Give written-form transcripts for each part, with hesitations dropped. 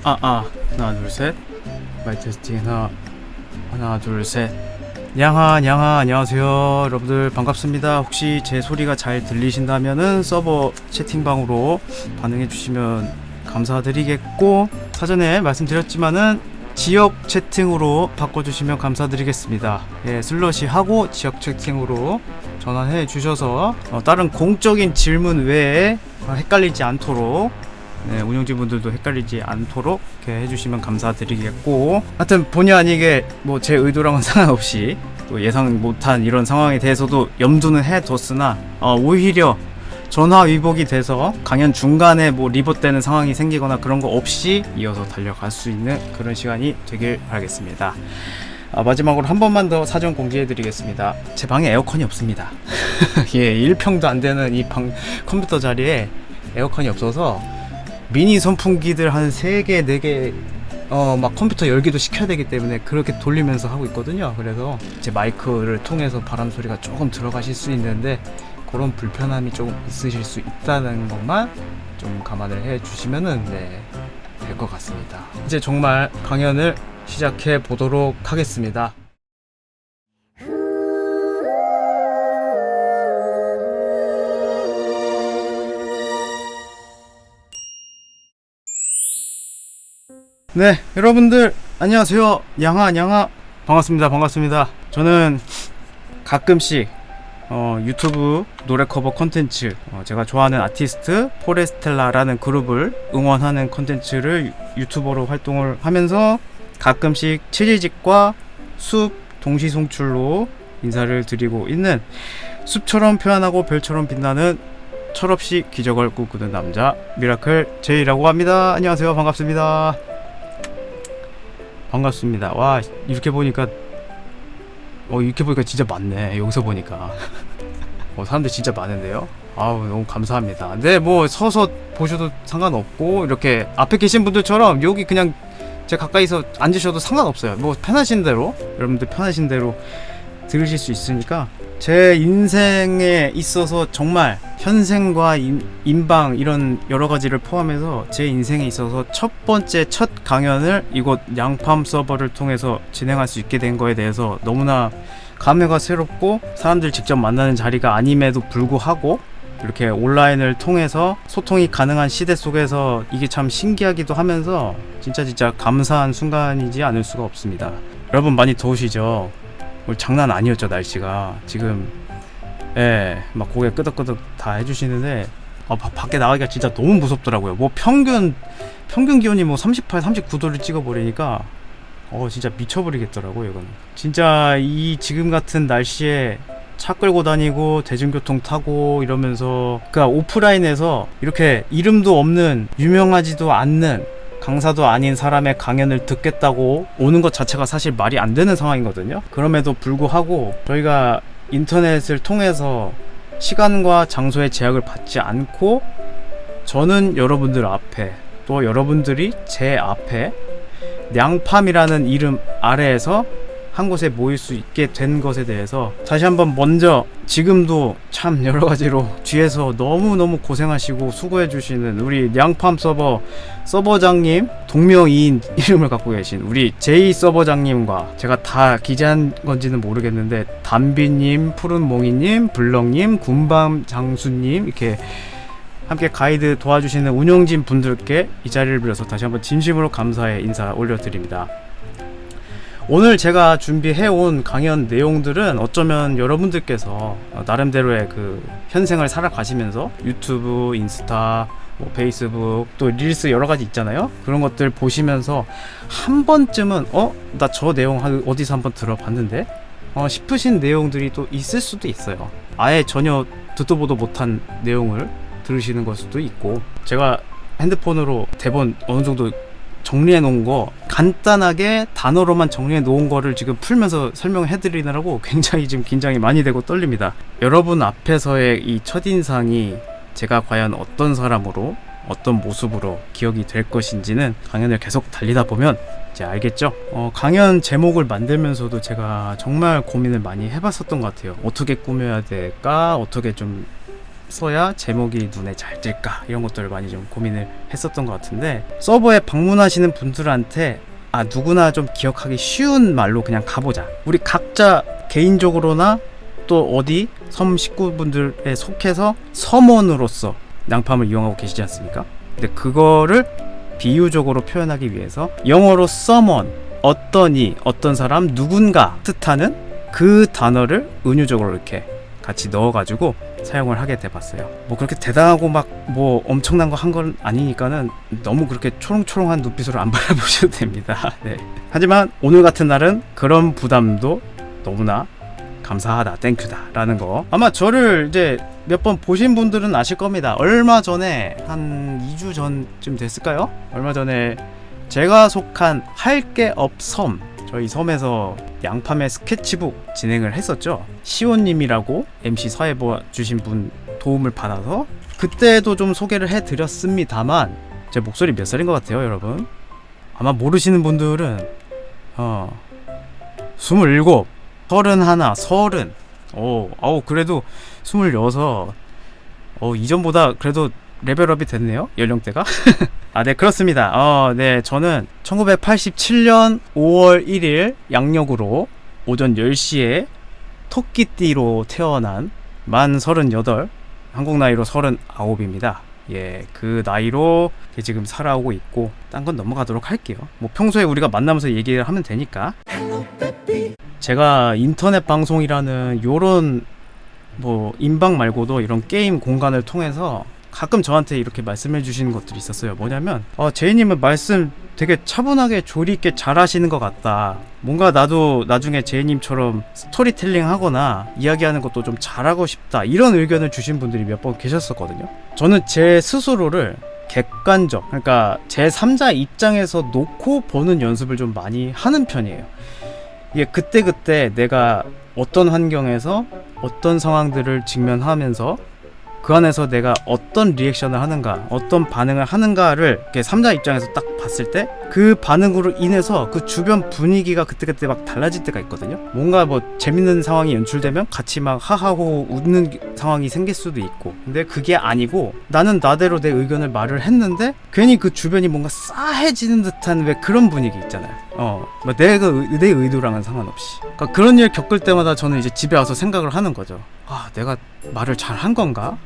하나 둘 셋. 마이크 테스팅 하나 둘 셋. 냥하 안녕하세요 여러분들, 반갑습니다. 혹시 제 소리가 잘 들리신다면은 서버 채팅방으로 반응해 주시면 감사드리겠고, 사전에 말씀드렸지만은 지역 채팅으로 바꿔주시면 감사드리겠습니다. 예, 슬러시 하고 지역 채팅으로 전환해 주셔서 다른 공적인 질문 외에 헷갈리지 않도록, 네, 운영진분들도 헷갈리지 않도록 이렇게 해주시면 감사드리겠고, 하여튼 본의 아니게 뭐 제 의도랑은 상관없이 또 예상 못한 이런 상황에 대해서도 염두는 해뒀으나 오히려 전화위복이 돼서 강연 중간에 뭐 리봇되는 상황이 생기거나 그런 거 없이 이어서 달려갈 수 있는 그런 시간이 되길 바라겠습니다. 마지막으로 한 번만 더 사전 공지해 드리겠습니다. 제 방에 에어컨이 없습니다. 예, 1평도 안 되는 이 방 컴퓨터 자리에 에어컨이 없어서 미니 선풍기들 한 3개, 4개 막 컴퓨터 열기도 시켜야 되기 때문에 그렇게 돌리면서 하고 있거든요. 그래서 제 마이크를 통해서 바람 소리가 조금 들어가실 수 있는데 그런 불편함이 조금 있으실 수 있다는 것만 좀 감안을 해 주시면은 될 것 같습니다. 이제 정말 강연을 시작해 보도록 하겠습니다. 네, 여러분들 안녕하세요. 냥하 반갑습니다. 저는 가끔씩 유튜브 노래 커버 콘텐츠, 제가 좋아하는 아티스트 포레스텔라라는 그룹을 응원하는 콘텐츠를 유튜버로 활동을 하면서 가끔씩 치리직과 숲 동시 송출로 인사를 드리고 있는, 숲처럼 표현하고 별처럼 빛나는 철없이 기적을 꿈꾸는 남자 미라클 제이라고 합니다. 안녕하세요. 반갑습니다. 와, 이렇게 보니까 진짜 많네. 여기서 보니까 사람들 진짜 많은데요. 아우, 너무 감사합니다. 네, 뭐 서서 보셔도 상관없고, 이렇게 앞에 계신 분들처럼 여기 그냥 제 가까이서 앉으셔도 상관없어요. 뭐 편하신 대로, 여러분들 편하신 대로 들으실 수 있으니까. 제 인생에 있어서 정말 현생과 인방 이런 여러 가지를 포함해서 제 인생에 있어서 첫 강연을 이곳 양팜 서버를 통해서 진행할 수 있게 된 거에 대해서 너무나 감회가 새롭고, 사람들 직접 만나는 자리가 아님에도 불구하고 이렇게 온라인을 통해서 소통이 가능한 시대 속에서 이게 참 신기하기도 하면서 진짜 감사한 순간이지 않을 수가 없습니다. 여러분, 많이 더우시죠? 오늘 장난 아니었죠, 날씨가. 지금 막 고개 끄덕끄덕 다 해주시는데 밖에 나가기가 진짜 너무 무섭더라고요. 뭐 평균 기온이 뭐 38, 39도를 찍어버리니까 진짜 미쳐버리겠더라고요. 이건 진짜 이 지금 같은 날씨에 차 끌고 다니고 대중교통 타고 이러면서, 그러니까 오프라인에서 이렇게 이름도 없는 유명하지도 않는 강사도 아닌 사람의 강연을 듣겠다고 오는 것 자체가 사실 말이 안 되는 상황이거든요. 그럼에도 불구하고 저희가 인터넷을 통해서 시간과 장소의 제약을 받지 않고, 저는 여러분들 앞에, 또 여러분들이 제 앞에 냥팜이라는 이름 아래에서 한 곳에 모일 수 있게 된 것에 대해서 다시 한번 먼저, 지금도 참 여러가지로 뒤에서 너무너무 고생하시고 수고해주시는 우리 냥팜 서버장님, 동명이인 이름을 갖고 계신 우리 제이 서버장님과, 제가 다 기재한 건지는 모르겠는데 담비님, 푸른몽이님, 블럭님, 군밤장수님, 이렇게 함께 가이드 도와주시는 운영진 분들께 이 자리를 빌어서 다시 한번 진심으로 감사의 인사 올려드립니다. 오늘 제가 준비해온 강연 내용들은 어쩌면 여러분들께서 나름대로의 그 현생을 살아가시면서 유튜브, 인스타, 뭐 페이스북, 또 릴스 여러 가지 있잖아요. 그런 것들 보시면서 한 번쯤은 나 저 내용 어디서 한번 들어봤는데 싶으신 내용들이 또 있을 수도 있어요. 아예 전혀 듣도 보도 못한 내용을 들으시는 걸 수도 있고, 제가 핸드폰으로 대본 어느 정도 정리해 놓은 거, 간단하게 단어로만 정리해 놓은 거를 지금 풀면서 설명해 드리느라고 굉장히 지금 긴장이 많이 되고 떨립니다. 여러분 앞에서의 이 첫인상이 제가 과연 어떤 사람으로, 어떤 모습으로 기억이 될 것인지는 강연을 계속 달리다 보면 이제 알겠죠? 강연 제목을 만들면서도 제가 정말 고민을 많이 해봤었던 것 같아요. 어떻게 꾸며야 될까? 어떻게 좀 써야 제목이 눈에 잘 띌까 이런 것들을 많이 좀 고민을 했었던 것 같은데, 서버에 방문하시는 분들한테 누구나 좀 기억하기 쉬운 말로 그냥 가보자. 우리 각자 개인적으로나 또 어디 섬 식구분들에 속해서 섬원으로서 낭팜을 이용하고 계시지 않습니까? 근데 그거를 비유적으로 표현하기 위해서 영어로 someone, 어떠니, 어떤 사람, 누군가 뜻하는 그 단어를 은유적으로 이렇게 같이 넣어가지고 사용을 하게 돼봤어요. 뭐 그렇게 대단하고 막 뭐 엄청난 거 한 건 아니니까는 너무 그렇게 초롱초롱한 눈빛으로 안 바라보셔도 됩니다. 네. 하지만 오늘 같은 날은 그런 부담도 너무나 감사하다, 땡큐다 라는 거. 아마 저를 이제 몇 번 보신 분들은 아실 겁니다. 얼마 전에 한 2주 전쯤 됐을까요? 얼마 전에 제가 속한 할게업 섬, 저희 섬에서 양팜의 스케치북 진행을 했었죠. 시온님이라고 MC 사회보 주신 분 도움을 받아서 그때도 좀 소개를 해드렸습니다만, 제 목소리 몇 살인 것 같아요 여러분? 아마 모르시는 분들은 27, 31, 30, 그래도 26, 이전보다 그래도 레벨업이 됐네요, 연령대가. 네, 그렇습니다. 네, 저는 1987년 5월 1일 양력으로 오전 10시에 토끼띠로 태어난 만 38, 한국 나이로 39입니다. 예, 그 나이로 지금 살아오고 있고, 딴 건 넘어가도록 할게요. 뭐 평소에 우리가 만나면서 얘기를 하면 되니까. 제가 인터넷 방송이라는 요런 뭐 인방 말고도 이런 게임 공간을 통해서 가끔 저한테 이렇게 말씀해 주시는 것들이 있었어요. 뭐냐면 제이님은 말씀 되게 차분하게 조리 있게 잘 하시는 것 같다. 뭔가 나도 나중에 제이님처럼 스토리텔링 하거나 이야기하는 것도 좀 잘하고 싶다, 이런 의견을 주신 분들이 몇 번 계셨었거든요. 저는 제 스스로를 객관적, 그러니까 제3자 입장에서 놓고 보는 연습을 좀 많이 하는 편이에요. 이게 그때그때 내가 어떤 환경에서 어떤 상황들을 직면하면서 그 안에서 내가 어떤 리액션을 하는가, 어떤 반응을 하는가를 이렇게 3자 입장에서 딱 봤을 때 그 반응으로 인해서 그 주변 분위기가 그때그때 막 달라질 때가 있거든요. 뭔가 뭐 재밌는 상황이 연출되면 같이 막 하하호 웃는 상황이 생길 수도 있고, 근데 그게 아니고 나는 나대로 내 의견을 말을 했는데 괜히 그 주변이 뭔가 싸해지는 듯한 왜 그런 분위기 있잖아요. 내 의도랑은 상관없이. 그러니까 그런 일 겪을 때마다 저는 이제 집에 와서 생각을 하는 거죠. 내가 말을 잘 한 건가?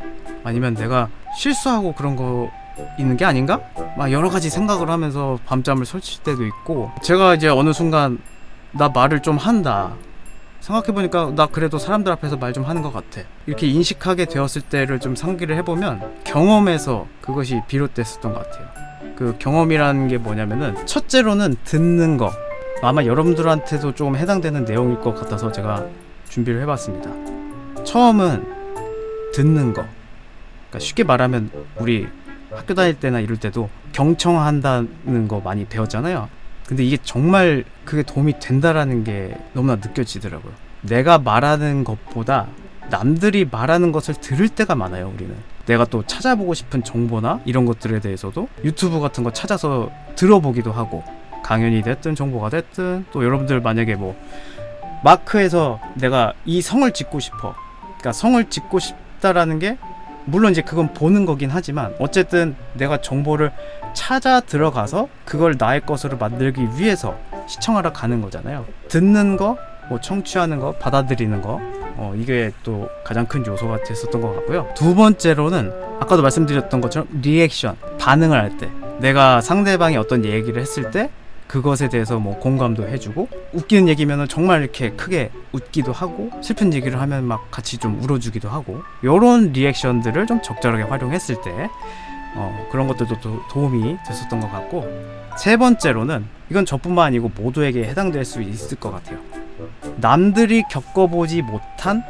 아니면 내가 실수하고 그런 거 있는 게 아닌가? 막 여러 가지 생각을 하면서 밤잠을 설칠 때도 있고, 제가 이제 어느 순간 나 말을 좀 한다, 생각해보니까 나 그래도 사람들 앞에서 말 좀 하는 것 같아, 이렇게 인식하게 되었을 때를 좀 상기를 해보면 경험에서 그것이 비롯됐었던 것 같아요. 그 경험이라는 게 뭐냐면은 첫째로는 듣는 거, 아마 여러분들한테도 조금 해당되는 내용일 것 같아서 제가 준비를 해봤습니다. 처음은 듣는 거. 그러니까 쉽게 말하면 우리 학교 다닐 때나 이럴 때도 경청한다는 거 많이 배웠잖아요. 근데 이게 정말 그게 도움이 된다라는 게 너무나 느껴지더라고요. 내가 말하는 것보다 남들이 말하는 것을 들을 때가 많아요, 우리는. 내가 또 찾아보고 싶은 정보나 이런 것들에 대해서도 유튜브 같은 거 찾아서 들어보기도 하고, 강연이 됐든 정보가 됐든, 또 여러분들 만약에 뭐 마크에서 내가 이 성을 짓고 싶어, 그러니까 성을 짓고 싶다라는 게 물론 이제 그건 보는 거긴 하지만 어쨌든 내가 정보를 찾아 들어가서 그걸 나의 것으로 만들기 위해서 시청하러 가는 거잖아요. 듣는 거, 뭐 청취하는 거, 받아들이는 거, 이게 또 가장 큰 요소가 됐었던 것 같고요. 두 번째로는 아까도 말씀드렸던 것처럼 리액션, 반응을 할 때 내가 상대방이 어떤 얘기를 했을 때 그것에 대해서 뭐 공감도 해주고, 웃기는 얘기면은 정말 이렇게 크게 웃기도 하고, 슬픈 얘기를 하면 막 같이 좀 울어주기도 하고, 요런 리액션들을 좀 적절하게 활용했을 때 그런 것들도 도움이 됐었던 것 같고, 세 번째로는 이건 저뿐만 아니고 모두에게 해당될 수 있을 것 같아요. 남들이 겪어보지 못한,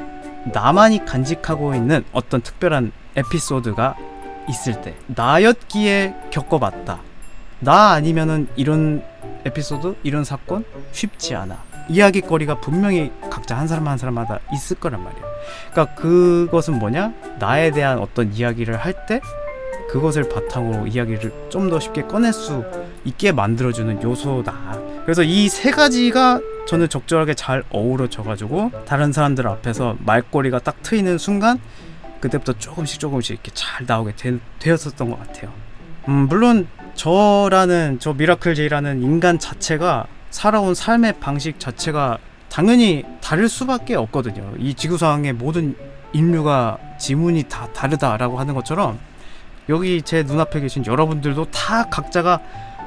나만이 간직하고 있는 어떤 특별한 에피소드가 있을 때, 나였기에 겪어봤다, 나 아니면은 이런 에피소드, 이런 사건 쉽지 않아, 이야기거리가 분명히 각자 한 사람 한 사람마다 있을 거란 말이야. 그러니까 그것은 뭐냐, 나에 대한 어떤 이야기를 할 때 그것을 바탕으로 이야기를 좀 더 쉽게 꺼낼 수 있게 만들어주는 요소다. 그래서 이 세 가지가 저는 적절하게 잘 어우러져 가지고 다른 사람들 앞에서 말꼬리가 딱 트이는 순간 그때부터 조금씩 이렇게 잘 나오게 되었었던 것 같아요. 물론 저라는 저 미라클 J라는 인간 자체가 살아온 삶의 방식 자체가 당연히 다를 수밖에 없거든요. 이 지구상의 모든 인류가 지문이 다 다르다라고 하는 것처럼 여기 제 눈앞에 계신 여러분들도 다 각자가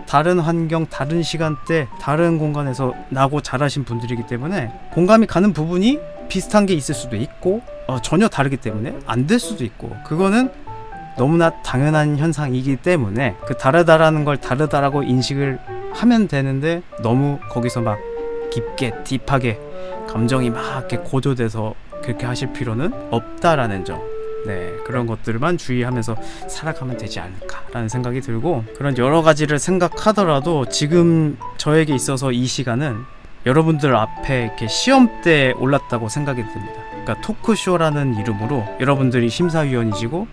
다른 환경, 다른 시간대, 다른 공간에서 나고 자라신 분들이기 때문에 공감이 가는 부분이 비슷한 게 있을 수도 있고 전혀 다르기 때문에 안 될 수도 있고, 그거는 너무나 당연한 현상이기 때문에 그 다르다라는 걸 다르다라고 인식을 하면 되는데, 너무 거기서 막 깊게 딥하게 감정이 막 이렇게 고조돼서 그렇게 하실 필요는 없다라는 점, 네, 그런 것들만 주의하면서 살아가면 되지 않을까라는 생각이 들고, 그런 여러 가지를 생각하더라도 지금 저에게 있어서 이 시간은 여러분들 앞에 이렇게 시험대에 올랐다고 생각이 듭니다. 그러니까 토크쇼라는 이름으로 여러분들이 심사위원이시고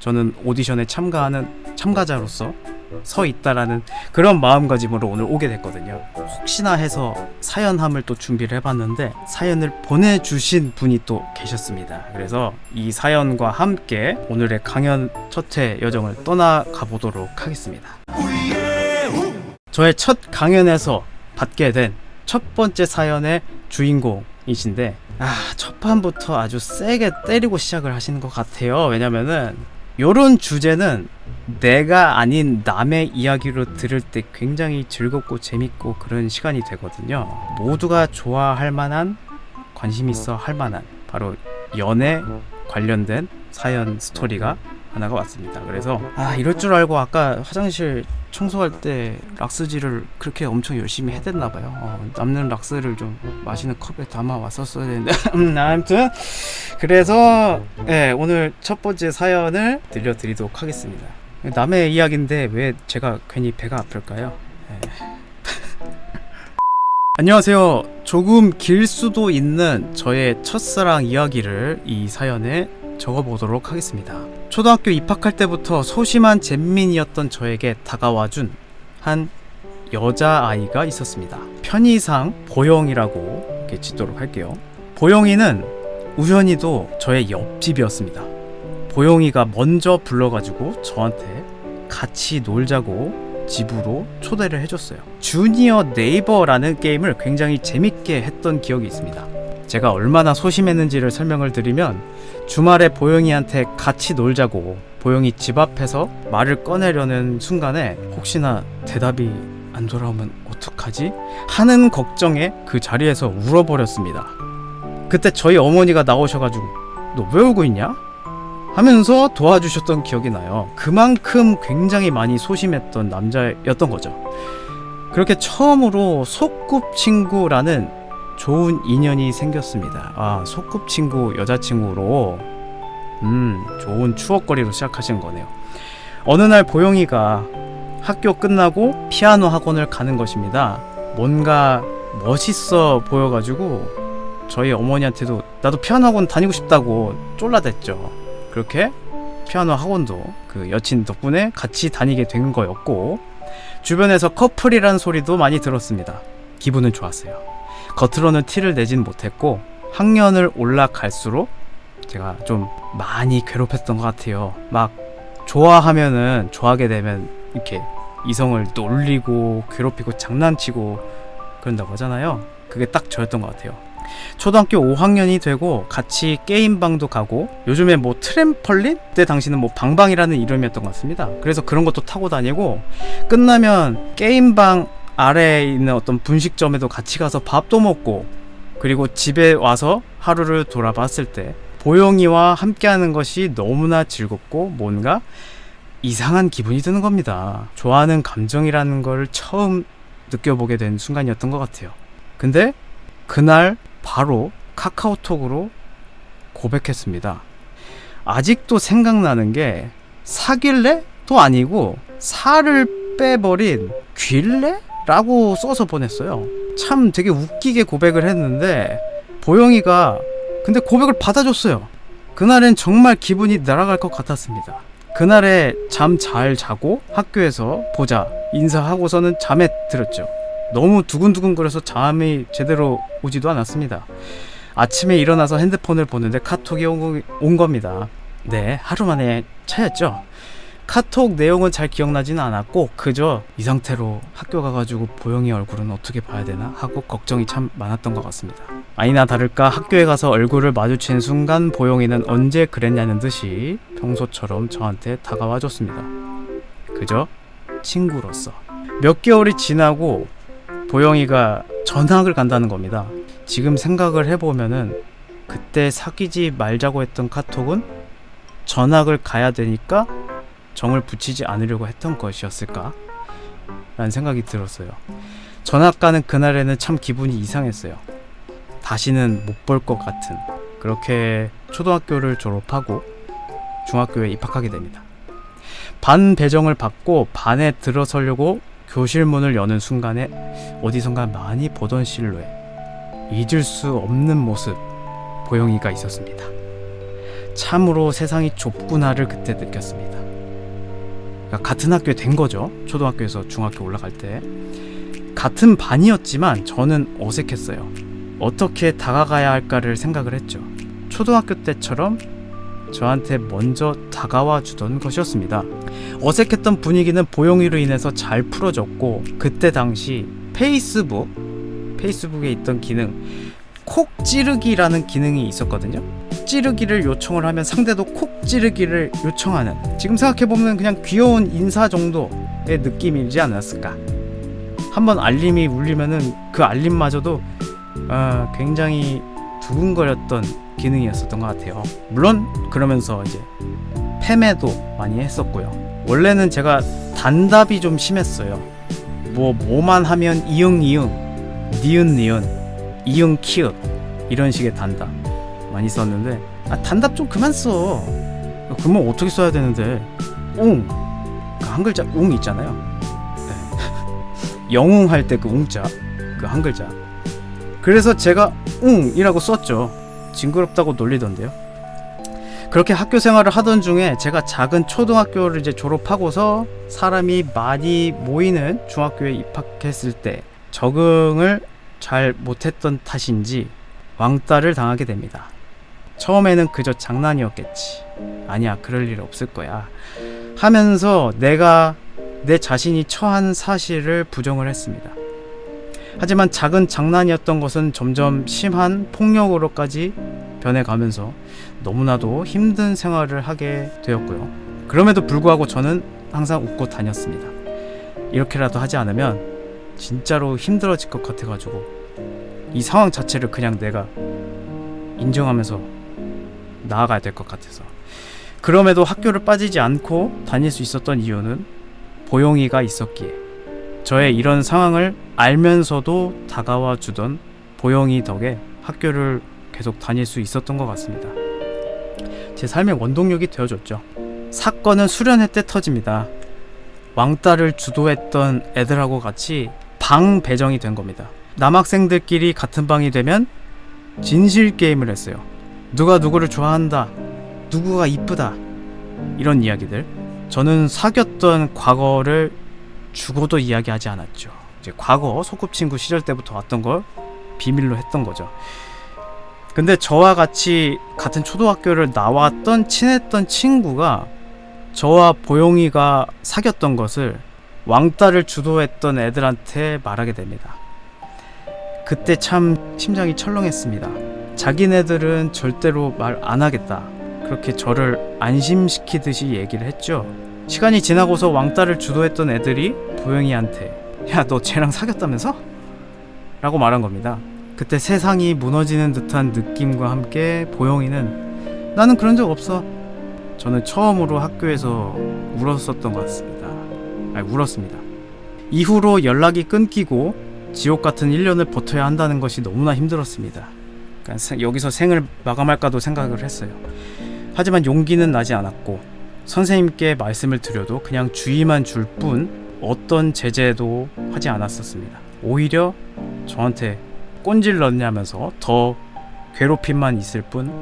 저는 오디션에 참가하는 참가자로서 서 있다라는 그런 마음가짐으로 오늘 오게 됐거든요. 혹시나 해서 사연함을 또 준비를 해봤는데 사연을 보내주신 분이 또 계셨습니다. 그래서 이 사연과 함께 오늘의 강연 첫 회 여정을 떠나가 보도록 하겠습니다. 저의 첫 강연에서 받게 된 첫 번째 사연의 주인공이신데, 첫 판부터 아주 세게 때리고 시작을 하시는 것 같아요. 왜냐면은 요런 주제는 내가 아닌 남의 이야기로 들을 때 굉장히 즐겁고 재밌고 그런 시간이 되거든요. 모두가 좋아할 만한, 관심 있어 할 만한, 바로 연애 관련된 사연 스토리가 하나가 왔습니다. 그래서 이럴 줄 알고 아까 화장실 청소할 때 락스지를 그렇게 엄청 열심히 해댔나봐요. 남는 락스를 좀 마시는 컵에 담아 왔었어야 되는데 아무튼 그래서 오늘 첫 번째 사연을 들려드리도록 하겠습니다. 남의 이야기인데 왜 제가 괜히 배가 아플까요? 안녕하세요. 조금 길 수도 있는 저의 첫사랑 이야기를 이 사연에 적어보도록 하겠습니다. 초등학교 입학할 때부터 소심한 잼민이었던 저에게 다가와준 한 여자아이가 있었습니다. 편의상 보영이라고 이렇게 짓도록 할게요. 보영이는 우연히도 저의 옆집이었습니다. 보영이가 먼저 불러가지고 저한테 같이 놀자고 집으로 초대를 해줬어요. 주니어 네이버라는 게임을 굉장히 재밌게 했던 기억이 있습니다. 제가 얼마나 소심했는지를 설명을 드리면, 주말에 보영이한테 같이 놀자고 보영이 집 앞에서 말을 꺼내려는 순간에 혹시나 대답이 안 돌아오면 어떡하지? 하는 걱정에 그 자리에서 울어버렸습니다. 그때 저희 어머니가 나오셔가지고 너 왜 울고 있냐? 하면서 도와주셨던 기억이 나요. 그만큼 굉장히 많이 소심했던 남자였던 거죠. 그렇게 처음으로 소꿉친구라는 좋은 인연이 생겼습니다. 소꿉친구 여자친구로 좋은 추억거리로 시작하신 거네요. 어느 날 보영이가 학교 끝나고 피아노 학원을 가는 것입니다. 뭔가 멋있어 보여가지고 저희 어머니한테도 나도 피아노 학원 다니고 싶다고 쫄라댔죠. 그렇게 피아노 학원도 그 여친 덕분에 같이 다니게 된 거였고, 주변에서 커플이란 소리도 많이 들었습니다. 기분은 좋았어요. 겉으로는 티를 내진 못했고 학년을 올라갈수록 제가 좀 많이 괴롭혔던 것 같아요. 막 좋아하면은, 좋아하게 되면 이렇게 이성을 놀리고 괴롭히고 장난치고 그런다고 하잖아요. 그게 딱 저였던 것 같아요. 초등학교 5학년이 되고 같이 게임방도 가고, 요즘에 뭐 트램펄린? 그때 당시는 뭐 방방이라는 이름이었던 것 같습니다. 그래서 그런 것도 타고 다니고, 끝나면 게임방 아래에 있는 어떤 분식점에도 같이 가서 밥도 먹고, 그리고 집에 와서 하루를 돌아봤을 때 보영이와 함께하는 것이 너무나 즐겁고 뭔가 이상한 기분이 드는 겁니다. 좋아하는 감정이라는 걸 처음 느껴보게 된 순간이었던 것 같아요. 근데 그날 바로 카카오톡으로 고백했습니다. 아직도 생각나는 게 사귈래? 도 아니고 살을 빼버린 귀래? 라고 써서 보냈어요. 참 되게 웃기게 고백을 했는데 보영이가 근데 고백을 받아줬어요. 그날엔 정말 기분이 날아갈 것 같았습니다. 그날에 잠 잘 자고 학교에서 보자 인사하고서는 잠에 들었죠. 너무 두근두근거려서 잠이 제대로 오지도 않았습니다. 아침에 일어나서 핸드폰을 보는데 카톡이 온 겁니다. 네, 하루 만에 차였죠. 카톡 내용은 잘 기억나지는 않았고 그저 이 상태로 학교 가가지고 보영이 얼굴은 어떻게 봐야 되나 하고 걱정이 참 많았던 것 같습니다. 아니나 다를까 학교에 가서 얼굴을 마주친 순간 보영이는 언제 그랬냐는 듯이 평소처럼 저한테 다가와 줬습니다. 그저 친구로서. 몇 개월이 지나고 보영이가 전학을 간다는 겁니다. 지금 생각을 해보면은 그때 사귀지 말자고 했던 카톡은 전학을 가야 되니까 정을 붙이지 않으려고 했던 것이었을까? 라는 생각이 들었어요. 전학 가는 그날에는 참 기분이 이상했어요. 다시는 못 볼 것 같은. 그렇게 초등학교를 졸업하고 중학교에 입학하게 됩니다. 반 배정을 받고 반에 들어서려고 교실 문을 여는 순간에 어디선가 많이 보던 실루엣, 잊을 수 없는 모습, 보영이가 있었습니다. 참으로 세상이 좁구나를 그때 느꼈습니다. 그러니까 같은 학교에 된 거죠. 초등학교에서 중학교 올라갈 때. 같은 반이었지만 저는 어색했어요. 어떻게 다가가야 할까를 생각을 했죠. 초등학교 때처럼 저한테 먼저 다가와 주던 것이었습니다. 어색했던 분위기는 보영이로 인해서 잘 풀어졌고 그때 당시 페이스북에 있던 기능 콕 찌르기라는 기능이 있었거든요. 찌르기를 요청을 하면 상대도 콕 찌르기를 요청하는, 지금 생각해보면 그냥 귀여운 인사 정도의 느낌이지 않았을까. 한번 알림이 울리면은 그 알림마저도 굉장히 두근거렸던 기능이었었던 것 같아요. 물론 그러면서 이제 패매도 많이 했었고요. 원래는 제가 단답이 좀 심했어요. 뭐만 하면 이응 니은 이응 키읔 이런 식의 단답 많이 썼는데 단답 좀 그만 써. 그러면 어떻게 써야 되는데 웅, 그 한 글자 웅 있잖아요. 네. 영웅 할 때 그 웅자, 그 한 글자. 그래서 제가 웅이라고 썼죠. 징그럽다고 놀리던데요. 그렇게 학교 생활을 하던 중에 제가 작은 초등학교를 이제 졸업하고서 사람이 많이 모이는 중학교에 입학했을 때 적응을 잘 못했던 탓인지 왕따를 당하게 됩니다. 처음에는 그저 장난이었겠지, 아니야 그럴 일 없을 거야 하면서 내가 내 자신이 처한 사실을 부정을 했습니다. 하지만 작은 장난이었던 것은 점점 심한 폭력으로까지 변해가면서 너무나도 힘든 생활을 하게 되었고요. 그럼에도 불구하고 저는 항상 웃고 다녔습니다. 이렇게라도 하지 않으면 진짜로 힘들어질 것 같아가지고 이 상황 자체를 그냥 내가 인정하면서 나아가야 될 것 같아서. 그럼에도 학교를 빠지지 않고 다닐 수 있었던 이유는 보영이가 있었기에, 저의 이런 상황을 알면서도 다가와 주던 보영이 덕에 학교를 계속 다닐 수 있었던 것 같습니다. 제 삶의 원동력이 되어줬죠. 사건은 수련회 때 터집니다. 왕따를 주도했던 애들하고 같이 방 배정이 된 겁니다. 남학생들끼리 같은 방이 되면 진실 게임을 했어요. 누가 누구를 좋아한다, 누구가 이쁘다, 이런 이야기들. 저는 사귀었던 과거를 죽어도 이야기하지 않았죠. 이제 과거 소꿉친구 시절 때부터 왔던 걸 비밀로 했던 거죠. 근데 저와 같이 같은 초등학교를 나왔던 친했던 친구가 저와 보영이가 사귀었던 것을 왕따를 주도했던 애들한테 말하게 됩니다. 그때 참 심장이 철렁했습니다. 자기네들은 절대로 말 안 하겠다, 그렇게 저를 안심시키듯이 얘기를 했죠. 시간이 지나고서 왕따를 주도했던 애들이 보영이한테 야, 너 쟤랑 사귀었다면서? 라고 말한 겁니다. 그때 세상이 무너지는 듯한 느낌과 함께 보영이는 나는 그런 적 없어. 저는 처음으로 학교에서 울었었던 것 같습니다. 울었습니다. 이후로 연락이 끊기고 지옥 같은 1년을 버텨야 한다는 것이 너무나 힘들었습니다. 그러니까 여기서 생을 마감할까도 생각을 했어요. 하지만 용기는 나지 않았고 선생님께 말씀을 드려도 그냥 주의만 줄 뿐 어떤 제재도 하지 않았었습니다. 오히려 저한테 꼰질 넣냐면서 더 괴롭힘만 있을 뿐,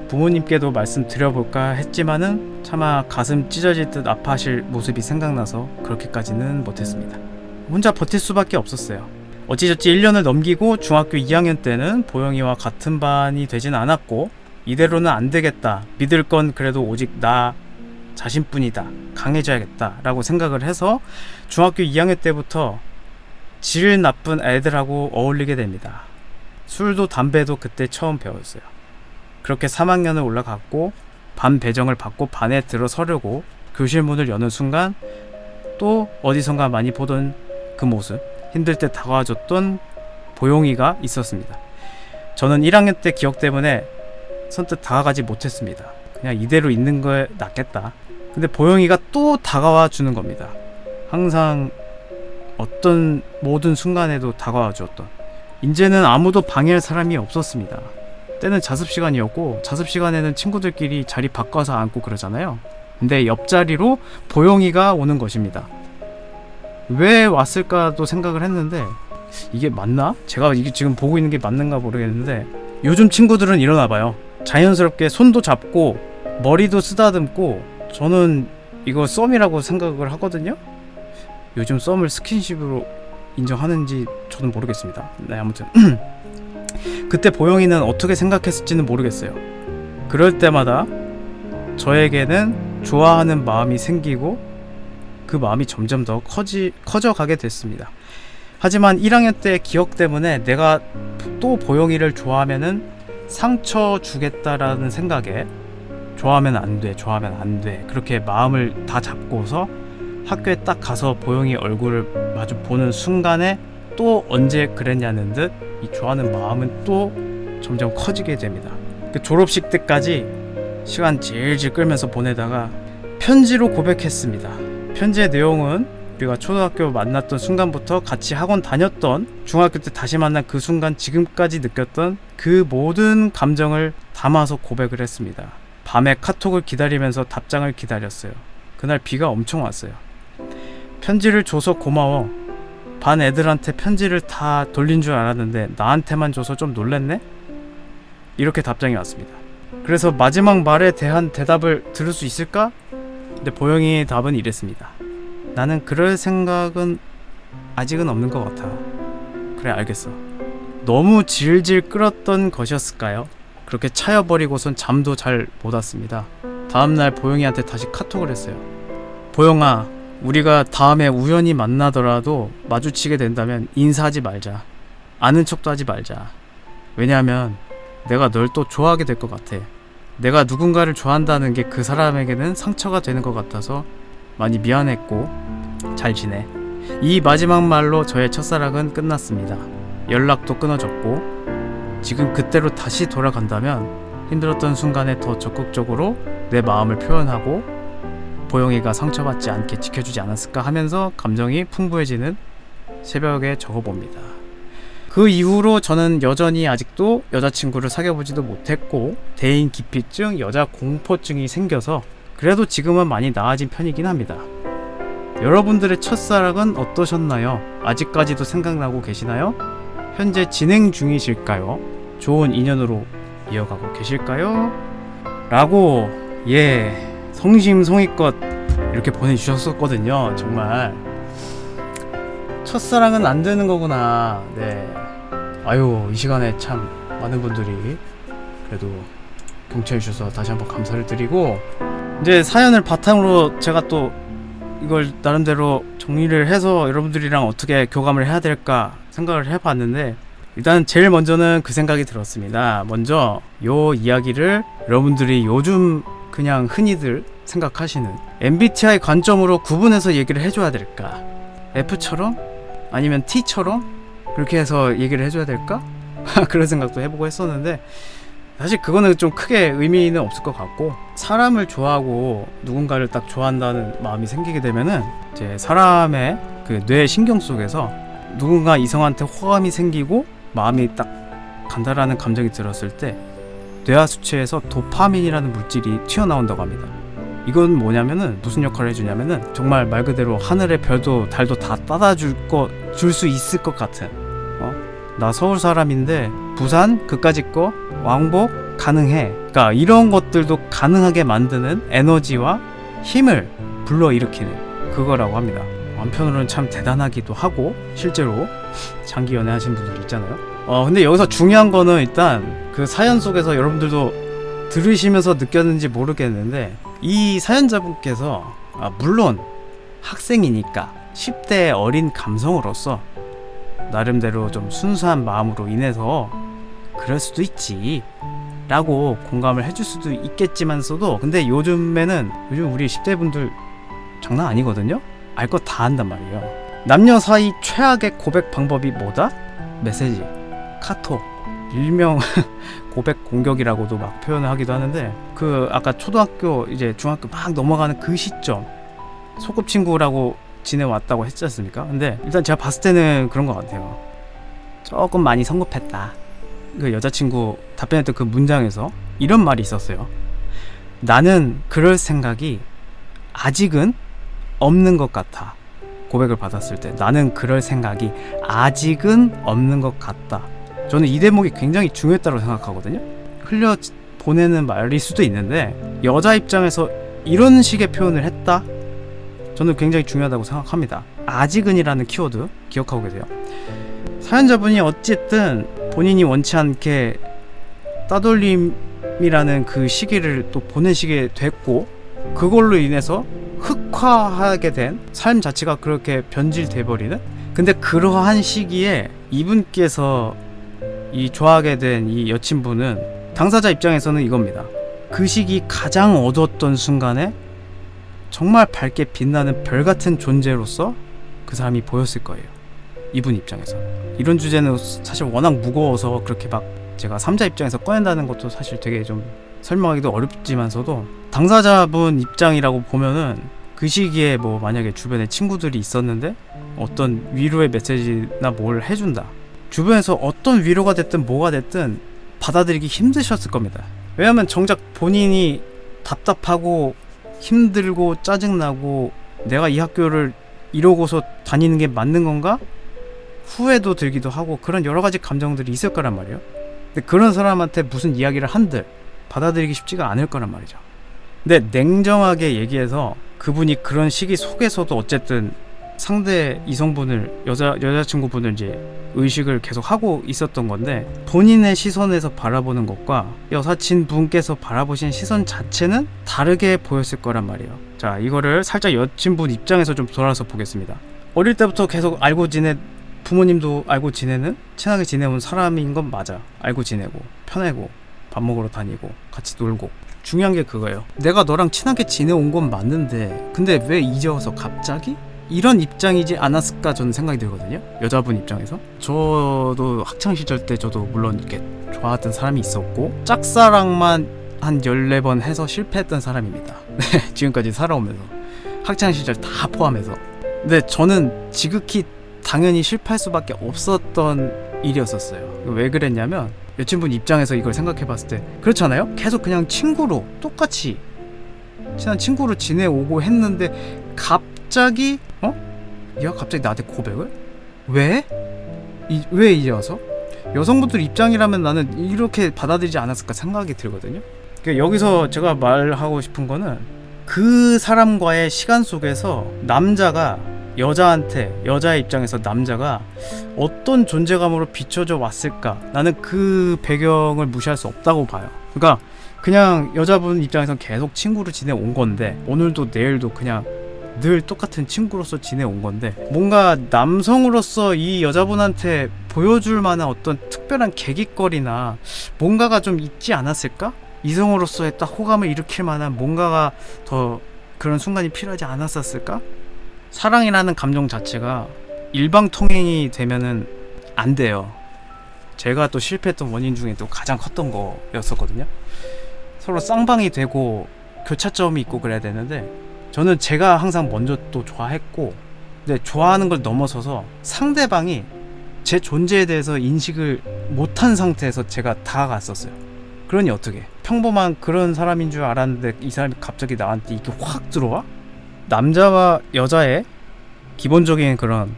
부모님께도 말씀드려볼까 했지만은 차마 가슴 찢어질 듯 아파하실 모습이 생각나서 그렇게까지는 못했습니다. 혼자 버틸 수밖에 없었어요. 어찌저찌 1년을 넘기고 중학교 2학년 때는 보영이와 같은 반이 되진 않았고 이대로는 안 되겠다. 믿을 건 그래도 오직 나 자신뿐이다. 강해져야겠다 라고 생각을 해서 중학교 2학년 때부터 질 나쁜 애들하고 어울리게 됩니다. 술도 담배도 그때 처음 배웠어요. 그렇게 3학년을 올라갔고 반 배정을 받고 반에 들어서려고 교실 문을 여는 순간 또 어디선가 많이 보던 그 모습, 힘들 때 다가와줬던 보용이가 있었습니다. 저는 1학년 때 기억 때문에 선뜻 다가가지 못했습니다. 그냥 이대로 있는 거에 낫겠다. 근데 보영이가 또 다가와 주는 겁니다. 항상 어떤 모든 순간에도 다가와 주었던. 이제는 아무도 방해할 사람이 없었습니다. 때는 자습 시간이었고 자습 시간에는 친구들끼리 자리 바꿔서 앉고 그러잖아요. 근데 옆자리로 보영이가 오는 것입니다. 왜 왔을까도 생각을 했는데 이게 맞나? 제가 이게 지금 보고 있는 게 맞는가 모르겠는데 요즘 친구들은 이러나 봐요. 자연스럽게 손도 잡고 머리도 쓰다듬고 저는 이거 썸이라고 생각을 하거든요. 요즘 썸을 스킨십으로 인정하는지 저는 모르겠습니다. 네, 아무튼 그때 보영이는 어떻게 생각했을지는 모르겠어요. 그럴 때마다 저에게는 좋아하는 마음이 생기고 그 마음이 점점 더 커져가게 됐습니다. 하지만 1학년 때 기억 때문에 내가 또 보영이를 좋아하면은 상처 주겠다라는 생각에 좋아하면 안 돼 그렇게 마음을 다 잡고서 학교에 딱 가서 보영이 얼굴을 마주 보는 순간에 또 언제 그랬냐는 듯 이 좋아하는 마음은 또 점점 커지게 됩니다. 그 졸업식 때까지 시간 질질 끌면서 보내다가 편지로 고백했습니다. 편지의 내용은 우리가 초등학교 만났던 순간부터 같이 학원 다녔던 중학교 때 다시 만난 그 순간 지금까지 느꼈던 그 모든 감정을 담아서 고백을 했습니다. 밤에 카톡을 기다리면서 답장을 기다렸어요. 그날 비가 엄청 왔어요. 편지를 줘서 고마워. 반 애들한테 편지를 다 돌린 줄 알았는데 나한테만 줘서 좀 놀랬네? 이렇게 답장이 왔습니다. 그래서 마지막 말에 대한 대답을 들을 수 있을까? 근데 보영이의 답은 이랬습니다. 나는 그럴 생각은 아직은 없는 것 같아. 그래, 알겠어. 너무 질질 끌었던 것이었을까요? 그렇게 차여버리고선 잠도 잘 못 왔습니다. 다음날 보영이한테 다시 카톡을 했어요. 보영아, 우리가 다음에 우연히 만나더라도 마주치게 된다면 인사하지 말자. 아는 척도 하지 말자. 왜냐하면 내가 널 또 좋아하게 될 것 같아. 내가 누군가를 좋아한다는 게 그 사람에게는 상처가 되는 것 같아서 많이 미안했고 잘 지내. 이 마지막 말로 저의 첫사랑은 끝났습니다. 연락도 끊어졌고 지금 그때로 다시 돌아간다면 힘들었던 순간에 더 적극적으로 내 마음을 표현하고 보영이가 상처받지 않게 지켜주지 않았을까 하면서 감정이 풍부해지는 새벽에 적어봅니다. 그 이후로 저는 여전히 아직도 여자친구를 사귀어보지도 못했고 대인 기피증, 여자 공포증이 생겨서 그래도 지금은 많이 나아진 편이긴 합니다. 여러분들의 첫사랑은 어떠셨나요? 아직까지도 생각나고 계시나요? 현재 진행 중이실까요? 좋은 인연으로 이어가고 계실까요? 라고 성심성의껏 이렇게 보내주셨었거든요. 정말 첫사랑은 안 되는 거구나. 네. 아유, 이 시간에 참 많은 분들이 그래도 경청해 주셔서 다시 한번 감사를 드리고, 이제 사연을 바탕으로 제가 또 이걸 나름대로 정리를 해서 여러분들이랑 어떻게 교감을 해야 될까 생각을 해봤는데, 일단 제일 먼저는 그 생각이 들었습니다. 먼저 요 이야기를 여러분들이 요즘 그냥 흔히들 생각하시는 MBTI 관점으로 구분해서 얘기를 해줘야 될까? F처럼? 아니면 T처럼? 그렇게 해서 얘기를 해줘야 될까? 그런 생각도 해보고 했었는데, 사실 그거는 좀 크게 의미는 없을 것 같고, 사람을 좋아하고 누군가를 딱 좋아한다는 마음이 생기게 되면은 이제 사람의 그 뇌 신경 속에서 누군가 이성한테 호감이 생기고 마음이 딱 간다라는 감정이 들었을 때 뇌하 수치에서 도파민이라는 물질이 튀어나온다고 합니다. 이건 뭐냐면은 무슨 역할을 해주냐면은 정말 말 그대로 하늘의 별도 달도 다 따다 줄 수 있을 것 같은, 나 서울 사람인데 부산 그까짓 거 왕복 가능해. 그러니까 이런 것들도 가능하게 만드는 에너지와 힘을 불러일으키는 그거라고 합니다. 한편으로는 참 대단하기도 하고, 실제로 장기 연애하신 분들 있잖아요. 근데 여기서 중요한 거는 일단 그 사연 속에서 여러분들도 들으시면서 느꼈는지 모르겠는데 이 사연자분께서 물론 학생이니까 10대의 어린 감성으로서 나름대로 좀 순수한 마음으로 인해서 그럴 수도 있지 라고 공감을 해줄 수도 있겠지만서도, 근데 요즘 우리 10대 분들 장난 아니거든요. 알 거 다 한단 말이에요. 남녀 사이 최악의 고백 방법이 뭐다? 메시지, 카톡, 일명 고백 공격이라고도 막 표현을 하기도 하는데, 그 아까 초등학교 이제 중학교 막 넘어가는 그 시점 소꿉친구라고 지내왔다고 했지 않습니까? 근데 일단 제가 봤을 때는 그런 것 같아요. 조금 많이 성급했다. 그 여자친구 답변했던 그 문장에서 이런 말이 있었어요. 나는 그럴 생각이 아직은 없는 것 같아. 고백을 받았을 때 나는 그럴 생각이 아직은 없는 것 같다. 저는 이 대목이 굉장히 중요했다고 생각하거든요. 흘려 보내는 말일 수도 있는데 여자 입장에서 이런 식의 표현을 했다? 저는 굉장히 중요하다고 생각합니다. 아직은이라는 키워드 기억하고 계세요. 사연자분이 어쨌든 본인이 원치 않게 따돌림이라는 그 시기를 또 보내시게 됐고, 그걸로 인해서 흑화하게 된 삶 자체가 그렇게 변질돼 버리는, 근데 그러한 시기에 이분께서 이 좋아하게 된 이 여친분은 당사자 입장에서는 이겁니다. 그 시기 가장 어두웠던 순간에 정말 밝게 빛나는 별 같은 존재로서 그 사람이 보였을 거예요. 이분 입장에서. 이런 주제는 사실 워낙 무거워서 그렇게 막 제가 3자 입장에서 꺼낸다는 것도 사실 되게 좀 설명하기도 어렵지만서도, 당사자분 입장이라고 보면은 그 시기에 뭐 만약에 주변에 친구들이 있었는데 어떤 위로의 메시지나 뭘 해준다, 주변에서 어떤 위로가 됐든 뭐가 됐든 받아들이기 힘드셨을 겁니다. 왜냐하면 정작 본인이 답답하고 힘들고 짜증나고 내가 이 학교를 이러고서 다니는 게 맞는 건가? 후회도 들기도 하고 그런 여러 가지 감정들이 있을 거란 말이에요. 근데 그런 사람한테 무슨 이야기를 한들 받아들이기 쉽지가 않을 거란 말이죠. 근데 냉정하게 얘기해서 그분이 그런 시기 속에서도 어쨌든 상대 이성분을 여자친구분을 이제 의식을 계속 하고 있었던 건데, 본인의 시선에서 바라보는 것과 여사친 분께서 바라보신 시선 자체는 다르게 보였을 거란 말이에요. 자, 이거를 살짝 여친분 입장에서 좀 돌아서 보겠습니다. 어릴 때부터 계속 알고 부모님도 알고 지내는, 친하게 지내온 사람인 건 맞아. 알고 지내고 편하고 밥 먹으러 다니고 같이 놀고. 중요한 게 그거예요. 내가 너랑 친하게 지내온 건 맞는데 근데 왜 이제 와서 갑자기? 이런 입장이지 않았을까 저는 생각이 들거든요. 여자분 입장에서. 저도 학창시절 때 저도 물론 이렇게 좋아했던 사람이 있었고 짝사랑만 한 14번 해서 실패했던 사람입니다. 네, 지금까지 살아오면서 학창시절 다 포함해서. 근데 저는 지극히 당연히 실패할 수밖에 없었던 일이었었어요. 왜 그랬냐면 여친분 입장에서 이걸 생각해 봤을 때 그렇잖아요. 계속 그냥 친구로 똑같이 친한 친구로 지내오고 했는데 갑자기 얘가 갑자기 나한테 고백을? 왜 이제 와서? 여성분들 입장이라면 나는 이렇게 받아들이지 않았을까 생각이 들거든요. 그러니까 여기서 제가 말하고 싶은 거는 그 사람과의 시간 속에서 남자가 여자의 입장에서 남자가 어떤 존재감으로 비춰져 왔을까, 나는 그 배경을 무시할 수 없다고 봐요. 그러니까 그냥 여자분 입장에서는 계속 친구로 지내온 건데 오늘도 내일도 그냥 늘 똑같은 친구로서 지내온 건데, 뭔가 남성으로서 이 여자분한테 보여줄 만한 어떤 특별한 계기거리나 뭔가가 좀 있지 않았을까? 이성으로서의 딱 호감을 일으킬 만한 뭔가가 더 그런 순간이 필요하지 않았었을까? 사랑이라는 감정 자체가 일방통행이 되면은 안 돼요. 제가 또 실패했던 원인 중에 또 가장 컸던 거였었거든요. 서로 쌍방이 되고 교차점이 있고 그래야 되는데, 저는 제가 항상 먼저 또 좋아했고, 근데 좋아하는 걸 넘어서서 상대방이 제 존재에 대해서 인식을 못한 상태에서 제가 다가갔었어요. 그러니 어떻게 평범한 그런 사람인 줄 알았는데 이 사람이 갑자기 나한테 이게 확 들어와? 남자와 여자의 기본적인 그런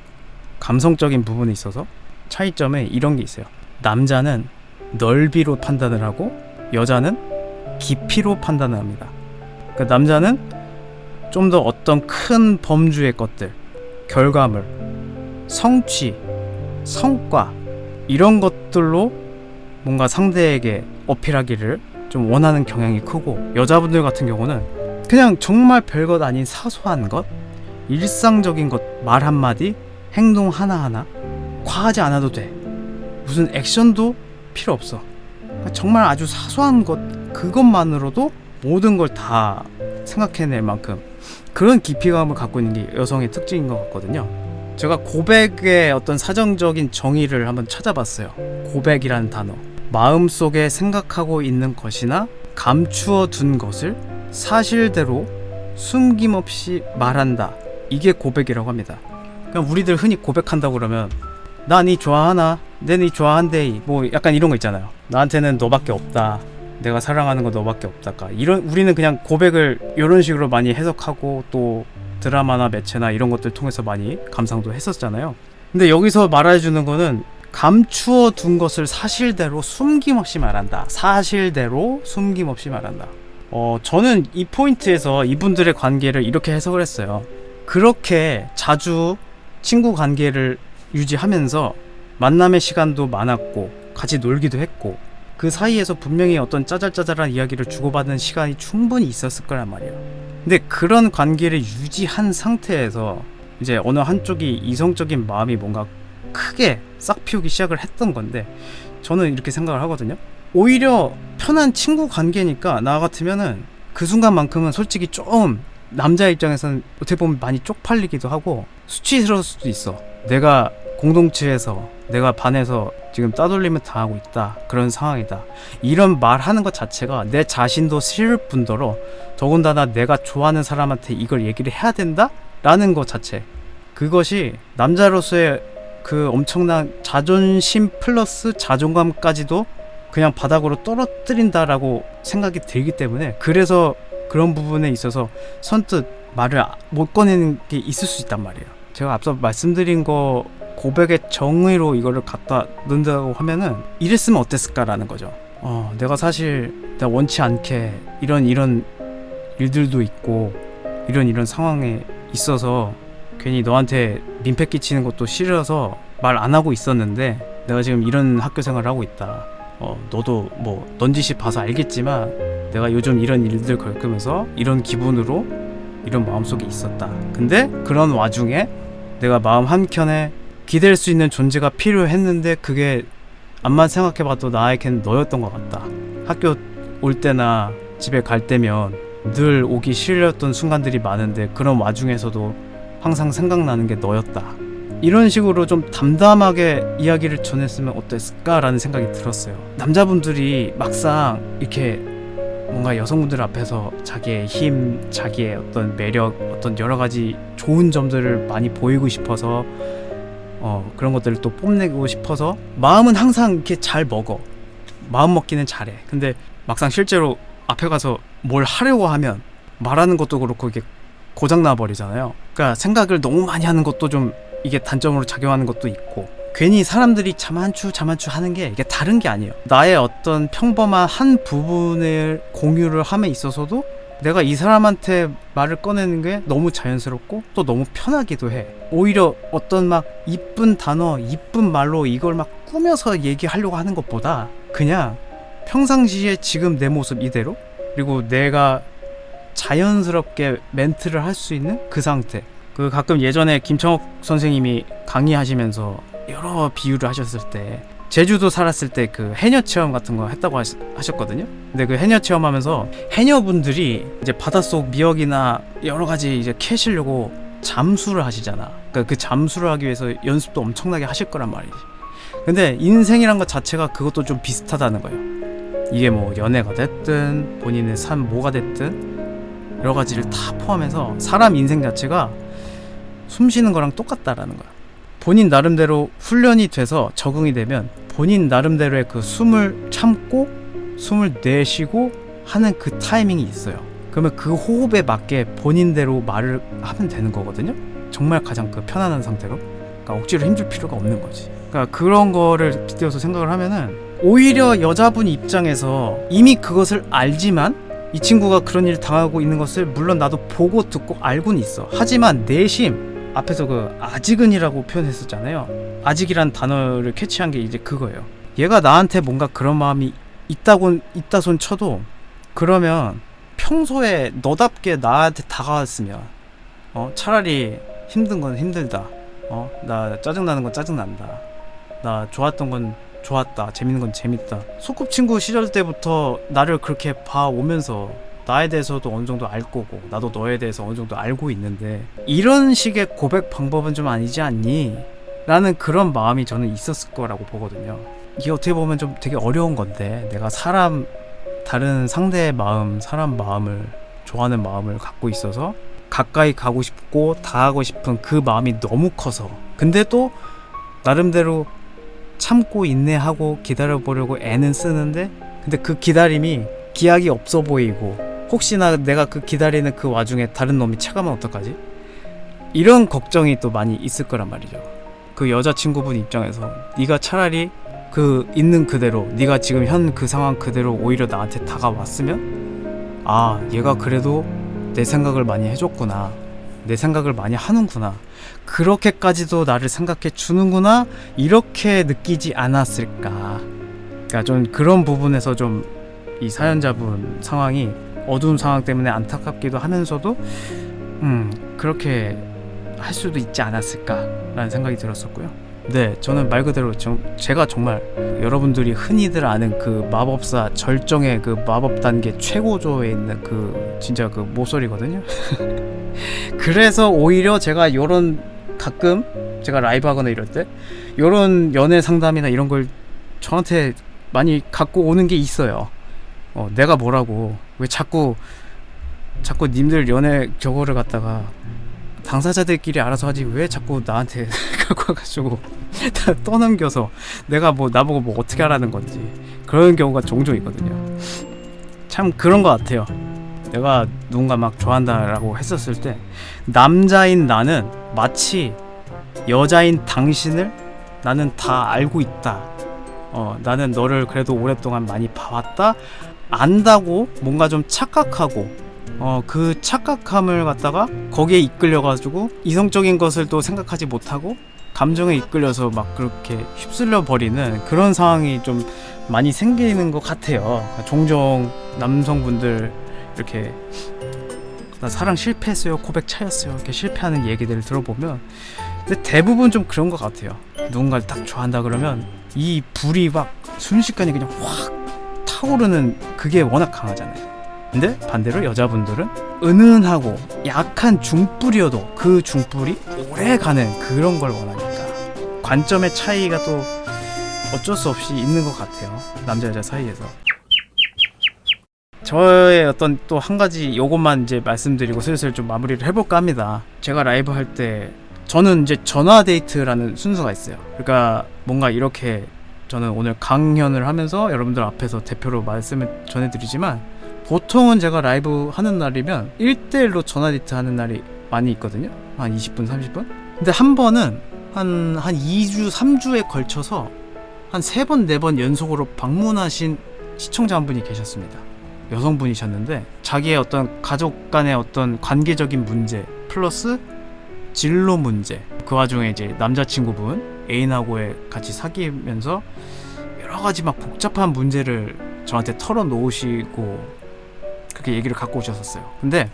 감성적인 부분에 있어서 차이점에 이런 게 있어요. 남자는 넓이로 판단을 하고 여자는 깊이로 판단을 합니다. 그러니까 남자는 좀 더 어떤 큰 범주의 것들, 결과물, 성취, 성과 이런 것들로 뭔가 상대에게 어필하기를 좀 원하는 경향이 크고, 여자분들 같은 경우는 그냥 정말 별것 아닌 사소한 것, 일상적인 것, 말 한마디, 행동 하나하나 과하지 않아도 돼. 무슨 액션도 필요 없어. 정말 아주 사소한 것, 그것만으로도 모든 걸 다 생각해낼 만큼 그런 깊이감을 갖고 있는 게 여성의 특징인 것 같거든요. 제가 고백의 어떤 사정적인 정의를 한번 찾아봤어요. 고백이라는 단어, 마음속에 생각하고 있는 것이나 감추어 둔 것을 사실대로 숨김없이 말한다. 이게 고백이라고 합니다. 그냥 우리들 흔히 고백한다고 그러면 나 니 좋아하나? 내 니 좋아한대. 뭐 약간 이런 거 있잖아요. 나한테는 너밖에 없다. 내가 사랑하는 거 너밖에 없다까. 우리는 그냥 고백을 이런 식으로 많이 해석하고 또 드라마나 매체나 이런 것들 통해서 많이 감상도 했었잖아요. 근데 여기서 말해주는 거는 감추어 둔 것을 사실대로 숨김없이 말한다. 사실대로 숨김없이 말한다. 저는 이 포인트에서 이분들의 관계를 이렇게 해석을 했어요. 그렇게 자주 친구 관계를 유지하면서 만남의 시간도 많았고 같이 놀기도 했고, 그 사이에서 분명히 어떤 짜잘짜잘한 이야기를 주고받는 시간이 충분히 있었을 거란 말이에요. 근데 그런 관계를 유지한 상태에서 이제 어느 한쪽이 이성적인 마음이 뭔가 크게 싹 피우기 시작을 했던 건데, 저는 이렇게 생각을 하거든요. 오히려 편한 친구 관계니까 나 같으면은 그 순간만큼은 솔직히 좀 남자 입장에서는 어떻게 보면 많이 쪽팔리기도 하고 수치스러울 수도 있어. 내가 공동체에서, 내가 반에서 지금 따돌림을 당하고 있다, 그런 상황이다, 이런 말하는 것 자체가 내 자신도 싫을 뿐더러 더군다나 내가 좋아하는 사람한테 이걸 얘기를 해야 된다? 라는 것 자체, 그것이 남자로서의 그 엄청난 자존심 플러스 자존감까지도 그냥 바닥으로 떨어뜨린다라고 생각이 들기 때문에, 그래서 그런 부분에 있어서 선뜻 말을 못 꺼내는 게 있을 수 있단 말이에요. 제가 앞서 말씀드린 거 고백의 정의로 이거를 갖다 넣는다고 하면은 이랬으면 어땠을까라는 거죠. 내가 사실 내가 원치 않게 이런 일들도 있고 이런 상황에 있어서 괜히 너한테 민폐 끼치는 것도 싫어서 말 안 하고 있었는데 내가 지금 이런 학교 생활을 하고 있다. 너도 뭐 넌지시 봐서 알겠지만 내가 요즘 이런 일들 겪으면서 이런 기분으로 이런 마음속에 있었다. 근데 그런 와중에 내가 마음 한켠에 기댈 수 있는 존재가 필요했는데 그게 암만 생각해봐도 나에겐 너였던 것 같다. 학교 올 때나 집에 갈 때면 늘 오기 싫었던 순간들이 많은데 그런 와중에서도 항상 생각나는 게 너였다. 이런 식으로 좀 담담하게 이야기를 전했으면 어땠을까라는 생각이 들었어요. 남자분들이 막상 이렇게 뭔가 여성분들 앞에서 자기의 힘, 자기의 어떤 매력, 어떤 여러 가지 좋은 점들을 많이 보이고 싶어서 그런 것들을 또 뽐내고 싶어서 마음은 항상 이렇게 잘 먹어. 마음 먹기는 잘해. 근데 막상 실제로 앞에 가서 뭘 하려고 하면 말하는 것도 그렇고 이게 고장나 버리잖아요. 그러니까 생각을 너무 많이 하는 것도 좀 이게 단점으로 작용하는 것도 있고, 괜히 사람들이 자만추 하는 게 이게 다른 게 아니에요. 나의 어떤 평범한 한 부분을 공유를 함에 있어서도 내가 이 사람한테 말을 꺼내는 게 너무 자연스럽고 또 너무 편하기도 해. 오히려 어떤 막 이쁜 단어, 이쁜 말로 이걸 막 꾸며서 얘기하려고 하는 것보다 그냥 평상시에 지금 내 모습 이대로, 그리고 내가 자연스럽게 멘트를 할 수 있는 그 상태. 그 가끔 예전에 김청옥 선생님이 강의하시면서 여러 비유를 하셨을 때 제주도 살았을 때 그 해녀 체험 같은 거 했다고 하셨거든요. 근데 그 해녀 체험하면서 해녀분들이 이제 바닷속 미역이나 여러 가지 이제 캐시려고 잠수를 하시잖아. 그러니까 그 잠수를 하기 위해서 연습도 엄청나게 하실 거란 말이지. 근데 인생이란 것 자체가 그것도 좀 비슷하다는 거예요. 이게 뭐 연애가 됐든 본인의 삶 뭐가 됐든 여러 가지를 다 포함해서 사람 인생 자체가 숨 쉬는 거랑 똑같다라는 거야. 본인 나름대로 훈련이 돼서 적응이 되면 본인 나름대로의 그 숨을 참고 숨을 내쉬고 하는 그 타이밍이 있어요. 그러면 그 호흡에 맞게 본인대로 말을 하면 되는 거거든요. 정말 가장 그 편안한 상태로. 그러니까 억지로 힘줄 필요가 없는 거지. 그러니까 그런 거를 빗대어서 생각을 하면은 오히려 여자분 입장에서 이미 그것을 알지만 이 친구가 그런 일을 당하고 있는 것을 물론 나도 보고 듣고 알고는 있어. 하지만 내심 앞에서 그 아직은이라고 표현했었잖아요. 아직이란 단어를 캐치한 게 이제 그거예요. 얘가 나한테 뭔가 그런 마음이 있다 손 쳐도 그러면 평소에 너답게 나한테 다가왔으면 차라리 힘든 건 힘들다, 나 짜증나는 건 짜증난다, 나 좋았던 건 좋았다, 재밌는 건 재밌다, 소꿉친구 시절 때부터 나를 그렇게 봐오면서 나에 대해서도 어느 정도 알 거고 나도 너에 대해서 어느 정도 알고 있는데 이런 식의 고백 방법은 좀 아니지 않니? 라는 그런 마음이 저는 있었을 거라고 보거든요. 이게 어떻게 보면 좀 되게 어려운 건데, 내가 다른 상대의 마음, 사람 마음을, 좋아하는 마음을 갖고 있어서 가까이 가고 싶고 다하고 싶은 그 마음이 너무 커서, 근데 또 나름대로 참고 인내하고 기다려보려고 애는 쓰는데, 근데 그 기다림이 기약이 없어 보이고 혹시나 내가 그 기다리는 그 와중에 다른 놈이 차가면 어떡하지? 이런 걱정이 또 많이 있을 거란 말이죠. 그 여자친구분 입장에서 네가 차라리 그 있는 그대로, 네가 지금 현 그 상황 그대로 오히려 나한테 다가왔으면, 아, 얘가 그래도 내 생각을 많이 해줬구나, 내 생각을 많이 하는구나, 그렇게까지도 나를 생각해 주는구나, 이렇게 느끼지 않았을까. 그러니까 좀 그런 부분에서 좀 이 사연자분 상황이 어두운 상황 때문에 안타깝기도 하면서도 그렇게 할 수도 있지 않았을까라는 생각이 들었었고요. 네, 저는 말 그대로 제가 정말 여러분들이 흔히들 아는 그 마법사 절정의 그 마법 단계 최고조에 있는 그 진짜 그 모쏠이거든요. 그래서 오히려 제가 요런, 가끔 제가 라이브 하거나 이럴 때 요런 연애 상담이나 이런 걸 저한테 많이 갖고 오는 게 있어요. 내가 뭐라고, 왜 자꾸 님들 연애 저거를 갖다가 당사자들끼리 알아서 하지 왜 자꾸 나한테 갖고 와가지고 다 떠넘겨서 내가 뭐 나보고 뭐 어떻게 하라는 건지, 그런 경우가 종종 있거든요. 참 그런 것 같아요. 내가 누군가 막 좋아한다라고 했었을 때 남자인 나는 마치 여자인 당신을 나는 다 알고 있다, 나는 너를 그래도 오랫동안 많이 봐왔다, 안다고 뭔가 좀 착각하고, 그 착각함을 갖다가 거기에 이끌려가지고 이성적인 것을 또 생각하지 못하고 감정에 이끌려서 막 그렇게 휩쓸려 버리는 그런 상황이 좀 많이 생기는 것 같아요. 그러니까 종종 남성분들 이렇게 나 사랑 실패했어요, 고백 차였어요, 이렇게 실패하는 얘기들을 들어보면, 근데 대부분 좀 그런 것 같아요. 누군가를 딱 좋아한다 그러면 이 불이 막 순식간에 그냥 확 타오르는 그게 워낙 강하잖아요. 근데 반대로 여자분들은 은은하고 약한 중불이어도 그 중불이 오래 가는 그런 걸 원하니까 관점의 차이가 또 어쩔 수 없이 있는 것 같아요, 남자 여자 사이에서. 저의 어떤 또 한 가지 요것만 이제 말씀드리고 슬슬 좀 마무리를 해볼까 합니다. 제가 라이브 할 때 저는 이제 전화 데이트라는 순서가 있어요. 그러니까 뭔가 이렇게 저는 오늘 강연을 하면서 여러분들 앞에서 대표로 말씀을 전해드리지만, 보통은 제가 라이브 하는 날이면 1대1로 전화 데이트 하는 날이 많이 있거든요. 한 20분 30분. 근데 한 번은 한 2주 3주에 걸쳐서 한 3번 4번 연속으로 방문하신 시청자 한 분이 계셨습니다. 여성분이셨는데 자기의 어떤 가족 간의 어떤 관계적인 문제 플러스 진로 문제, 그 와중에 이제 남자친구분 애인하고 같이 사귀면서 여러 가지 막 복잡한 문제를 저한테 털어놓으시고 그렇게 얘기를 갖고 오셨었어요. 근데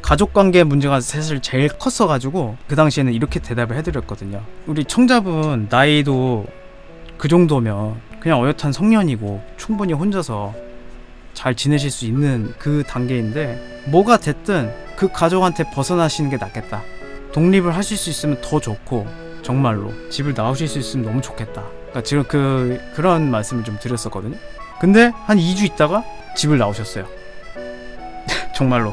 가족관계 문제가 사실 제일 컸어가지고 그 당시에는 이렇게 대답을 해드렸거든요. 우리 청자분 나이도 그 정도면 그냥 어엿한 성년이고 충분히 혼자서 잘 지내실 수 있는 그 단계인데, 뭐가 됐든 그 가족한테 벗어나시는 게 낫겠다, 독립을 하실 수 있으면 더 좋고 정말로 집을 나오실 수 있으면 너무 좋겠다, 그러니까 지금 그런 말씀을 좀 드렸었거든요. 근데 한 2주 있다가 집을 나오셨어요. 정말로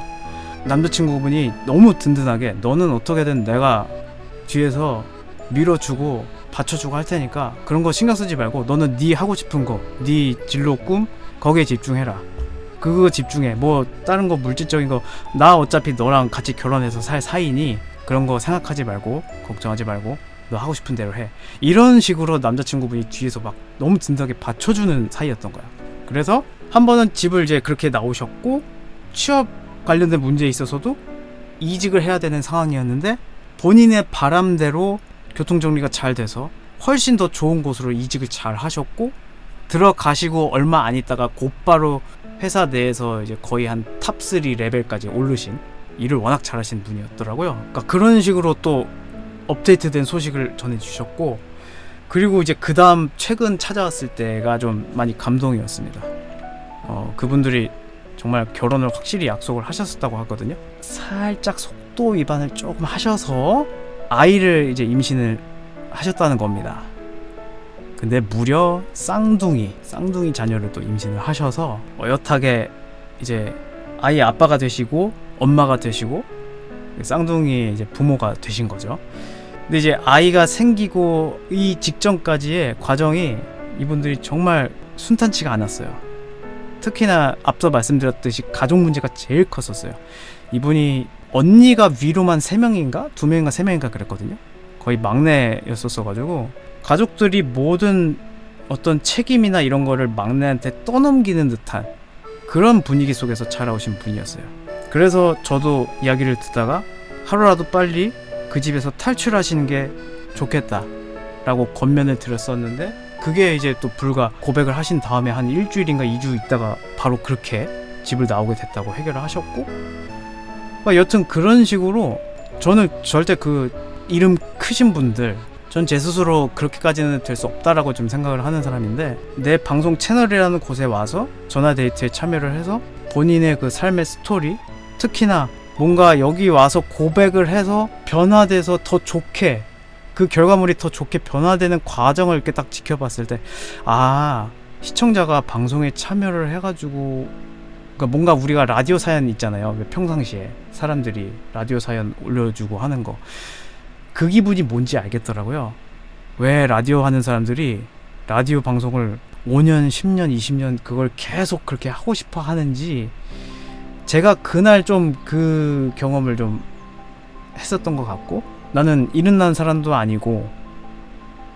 남자친구분이 너무 든든하게 너는 어떻게든 내가 뒤에서 밀어주고 받쳐주고 할 테니까 그런 거 신경 쓰지 말고 너는 네 하고 싶은 거, 네 진로 꿈 거기에 집중해라, 그거 집중해, 뭐 다른 거 물질적인 거 나 어차피 너랑 같이 결혼해서 살 사이니 그런 거 생각하지 말고 걱정하지 말고 너 하고 싶은 대로 해, 이런 식으로 남자친구분이 뒤에서 막 너무 든든하게 받쳐주는 사이였던 거야. 그래서 한 번은 집을 이제 그렇게 나오셨고 취업 관련된 문제에 있어서도 이직을 해야 되는 상황이었는데 본인의 바람대로 교통정리가 잘 돼서 훨씬 더 좋은 곳으로 이직을 잘 하셨고, 들어가시고 얼마 안 있다가 곧바로 회사 내에서 이제 거의 한 탑3 레벨까지 오르신, 일을 워낙 잘하신 분이었더라고요. 그러니까 그런 식으로 또 업데이트된 소식을 전해주셨고, 그리고 이제 그 다음 최근 찾아왔을 때가 좀 많이 감동이었습니다. 그분들이 정말 결혼을 확실히 약속을 하셨었다고 하거든요. 살짝 속도 위반을 조금 하셔서 아이를 이제 임신을 하셨다는 겁니다. 근데 무려 쌍둥이 자녀를 또 임신을 하셔서 어엿하게 이제 아이의 아빠가 되시고 엄마가 되시고 쌍둥이 이제 부모가 되신 거죠. 근데 이제 아이가 생기고 이 직전까지의 과정이 이분들이 정말 순탄치가 않았어요. 특히나 앞서 말씀드렸듯이 가족 문제가 제일 컸었어요. 이분이 언니가 위로만 3명인가? 2명인가 3명인가 그랬거든요. 거의 막내였었어가지고 가족들이 모든 어떤 책임이나 이런 거를 막내한테 떠넘기는 듯한 그런 분위기 속에서 자라오신 분이었어요. 그래서 저도 이야기를 듣다가 하루라도 빨리 그 집에서 탈출하시는 게 좋겠다 라고 권면을 드렸었는데, 그게 이제 또 불과 고백을 하신 다음에 한 일주일인가 2주 있다가 바로 그렇게 집을 나오게 됐다고 해결을 하셨고, 여튼 그런 식으로 저는 절대 그 이름 크신 분들, 전 제 스스로 그렇게까지는 될 수 없다라고 좀 생각을 하는 사람인데, 내 방송 채널이라는 곳에 와서 전화데이트에 참여를 해서 본인의 그 삶의 스토리, 특히나 뭔가 여기 와서 고백을 해서 변화돼서 더 좋게, 그 결과물이 더 좋게 변화되는 과정을 이렇게 딱 지켜봤을 때, 아, 시청자가 방송에 참여를 해가지고, 그러니까 뭔가 우리가 라디오 사연 있잖아요. 평상시에 사람들이 라디오 사연 올려주고 하는 거, 그 기분이 뭔지 알겠더라고요. 왜 라디오 하는 사람들이 라디오 방송을 5년, 10년, 20년 그걸 계속 그렇게 하고 싶어 하는지, 제가 그날 좀 그 경험을 좀 했었던 것 같고, 나는 이른 난 사람도 아니고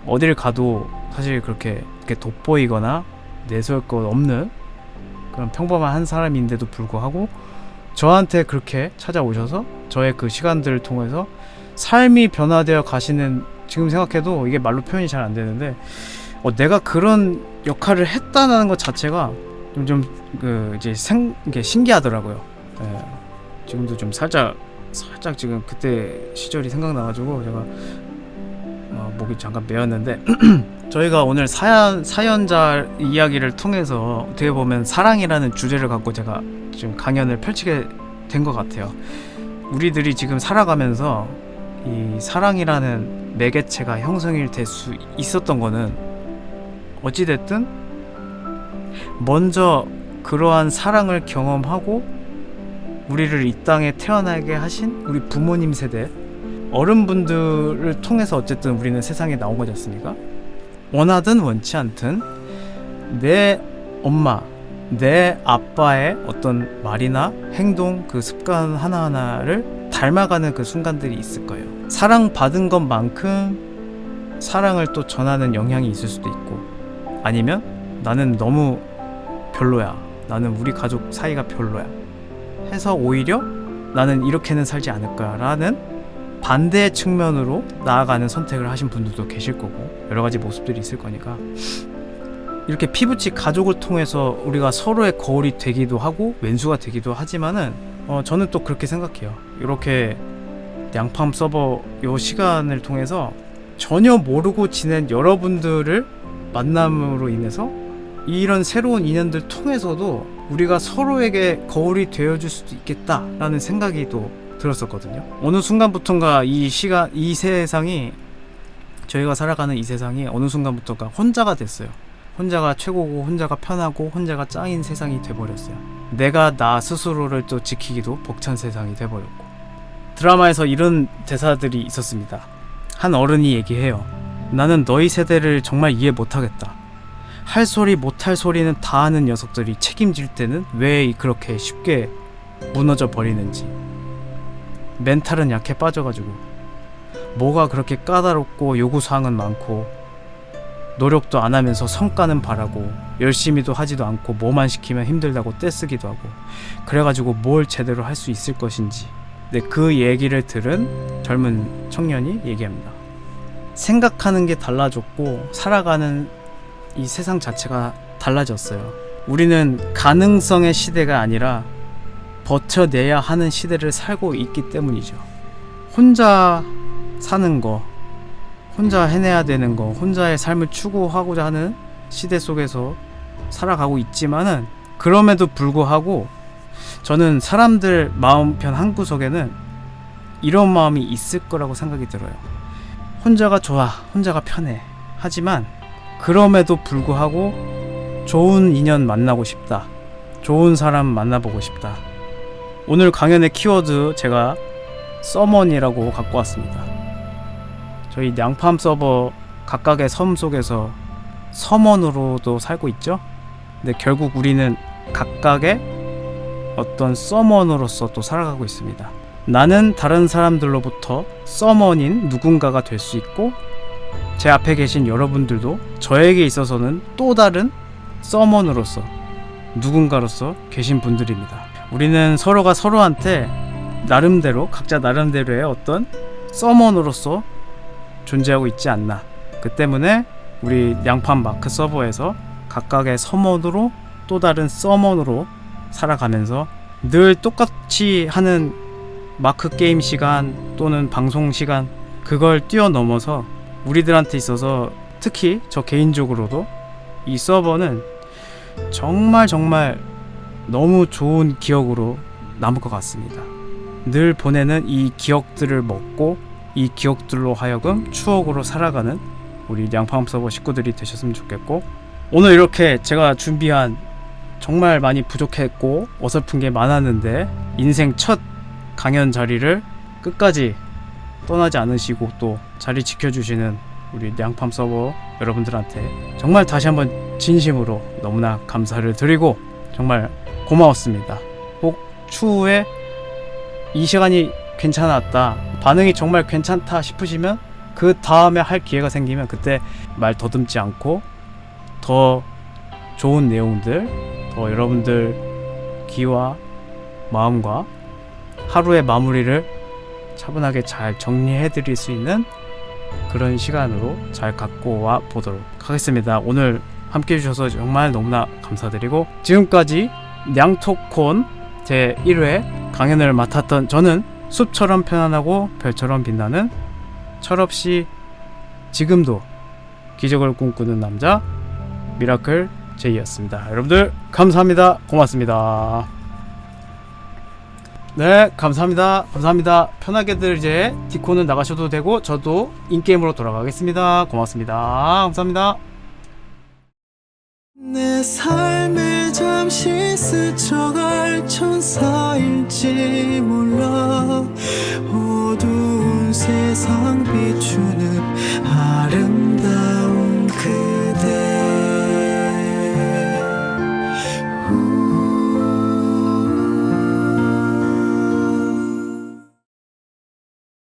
어딜 가도 사실 그렇게 돋보이거나 내세울 것 없는 그런 평범한 한 사람인데도 불구하고 저한테 그렇게 찾아오셔서 저의 그 시간들을 통해서 삶이 변화되어 가시는, 지금 생각해도 이게 말로 표현이 잘 안 되는데, 내가 그런 역할을 했다는 것 자체가 이게 신기하더라고요. 네. 지금도 좀 살짝 지금 그때 시절이 생각나가지고 제가 목이 잠깐 메었는데 저희가 오늘 사연자 이야기를 통해서 어떻게 보면 사랑이라는 주제를 갖고 제가 지금 강연을 펼치게 된 것 같아요. 우리들이 지금 살아가면서 이 사랑이라는 매개체가 형성이 될 수 있었던 거는 어찌됐든 먼저 그러한 사랑을 경험하고 우리를 이 땅에 태어나게 하신 우리 부모님 세대 어른분들을 통해서 어쨌든 우리는 세상에 나온 거지 않습니까? 원하든 원치 않든 내 엄마, 내 아빠의 어떤 말이나 행동, 그 습관 하나하나를 닮아가는 그 순간들이 있을 거예요. 사랑받은 것만큼 사랑을 또 전하는 영향이 있을 수도 있고, 아니면 나는 너무 별로야, 나는 우리 가족 사이가 별로야 해서 오히려 나는 이렇게는 살지 않을 거야 라는 반대의 측면으로 나아가는 선택을 하신 분들도 계실 거고, 여러 가지 모습들이 있을 거니까 이렇게 피부치 가족을 통해서 우리가 서로의 거울이 되기도 하고 왼수가 되기도 하지만은 저는 또 그렇게 생각해요. 이렇게 양팜 서버 요 시간을 통해서 전혀 모르고 지낸 여러분들을 만남으로 인해서 이런 새로운 인연들 통해서도 우리가 서로에게 거울이 되어줄 수도 있겠다라는 생각이 또 들었었거든요. 어느 순간부터인가 이 세상이, 저희가 살아가는 이 세상이 어느 순간부터가 혼자가 됐어요. 혼자가 최고고 혼자가 편하고 혼자가 짱인 세상이 돼버렸어요. 내가 나 스스로를 또 지키기도 벅찬 세상이 돼버렸고, 드라마에서 이런 대사들이 있었습니다. 한 어른이 얘기해요. 나는 너희 세대를 정말 이해 못하겠다. 할 소리 못할 소리는 다 하는 녀석들이 책임질 때는 왜 그렇게 쉽게 무너져 버리는지. 멘탈은 약해 빠져가지고 뭐가 그렇게 까다롭고 요구사항은 많고 노력도 안 하면서 성과는 바라고 열심히도 하지도 않고 뭐만 시키면 힘들다고 떼쓰기도 하고, 그래가지고 뭘 제대로 할 수 있을 것인지. 네, 그 얘기를 들은 젊은 청년이 얘기합니다. 생각하는 게 달라졌고 살아가는 이 세상 자체가 달라졌어요. 우리는 가능성의 시대가 아니라 버텨내야 하는 시대를 살고 있기 때문이죠. 혼자 사는 거, 혼자 해내야 되는 거, 혼자의 삶을 추구하고자 하는 시대 속에서 살아가고 있지만은, 그럼에도 불구하고 저는 사람들 마음편 한구석에는 이런 마음이 있을 거라고 생각이 들어요. 혼자가 좋아, 혼자가 편해. 하지만 그럼에도 불구하고 좋은 인연 만나고 싶다, 좋은 사람 만나보고 싶다. 오늘 강연의 키워드 제가 서먼이라고 갖고 왔습니다. 저희 냥팜 서버 각각의 섬 속에서 서먼으로도 살고 있죠. 근데 결국 우리는 각각의 어떤 서먼으로서 또 살아가고 있습니다. 나는 다른 사람들로부터 서먼인 누군가가 될 수 있고, 제 앞에 계신 여러분들도 저에게 있어서는 또 다른 서먼으로서, 누군가로서 계신 분들입니다. 우리는 서로가 서로한테 나름대로, 각자 나름대로의 어떤 서먼으로서 존재하고 있지 않나. 그 때문에 우리 냥팜 마크 서버에서 각각의 서먼으로 또 다른 서먼으로 살아가면서 늘 똑같이 하는 마크 게임 시간 또는 방송 시간, 그걸 뛰어넘어서 우리들한테 있어서, 특히 저 개인적으로도 이 서버는 정말 너무 좋은 기억으로 남을 것 같습니다. 늘 보내는 이 기억들을 먹고 이 기억들로 하여금 추억으로 살아가는 우리 냥팜 서버 식구들이 되셨으면 좋겠고, 오늘 이렇게 제가 준비한, 정말 많이 부족했고 어설픈 게 많았는데, 인생 첫 강연 자리를 끝까지 떠나지 않으시고 또 자리 지켜주시는 우리 냥팜 서버 여러분들한테 정말 다시 한번 진심으로 너무나 감사를 드리고 정말 고마웠습니다. 혹 추후에 이 시간이 괜찮았다, 반응이 정말 괜찮다 싶으시면 그 다음에 할 기회가 생기면 그때 말 더듬지 않고 더 좋은 내용들, 더 여러분들 귀와 마음과 하루의 마무리를 차분하게 잘 정리해 드릴 수 있는 그런 시간으로 잘 갖고 와 보도록 하겠습니다. 오늘 함께 해주셔서 정말 너무나 감사드리고, 지금까지 냥토콘 제 1회 강연을 맡았던 저는 숲처럼 편안하고 별처럼 빛나는 철없이 지금도 기적을 꿈꾸는 남자 미라클 제이였습니다. 여러분들 감사합니다. 고맙습니다. 네, 감사합니다. 편하게들 이제 디코는 나가셔도 되고 저도 인게임으로 돌아가겠습니다. 고맙습니다. 감사합니다. 내 삶에 잠시 스쳐갈 천사일지 몰라. 어두운 세상 비추는 아름다운 그대.